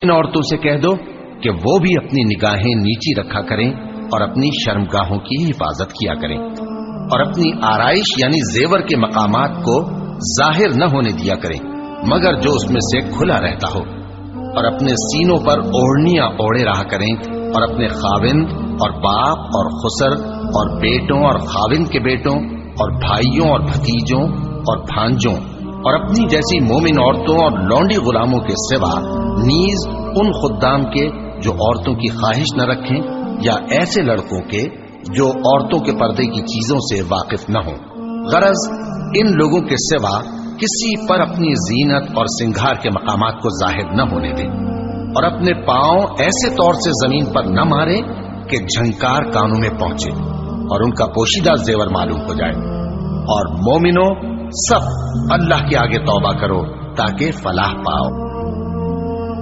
इन औरतों से कह दो कि वो भी अपनी निगाहें नीची रखा करें और अपनी शर्मगाहों की हिफाजत किया करें और अपनी आराइश यानी जेवर के मकामात को जाहिर न होने दिया करें मगर जो उसमें से खुला रहता हो, और अपने सीनों पर ओढ़नियां ओढ़े रहा करें और अपने खाविंद और बाप और खुसर और बेटों और खाविंद के बेटों और भाइयों और भतीजों और भांजों और अपनी जैसी मोमिन औरतों और लौंडी गुलामों के सिवा नीज उन खुद्दाम के जो औरतों की ख्वाहिश न रखें या ऐसे लड़कों के जो औरतों के पर्दे की चीजों से वाकिफ न हो। गरज इन लोगों के सिवा किसी पर अपनी जीनत और सिंगार के मकामात को जाहिर न होने दें और अपने पांव ऐसे तौर से जमीन पर न मारे कि झंकार कानों में पहुंचे और उनका पोशीदा जेवर मालूम हो जाए। और मोमिनो सब अल्लाह के आगे तौबा करो ताकि फलाह पाओ।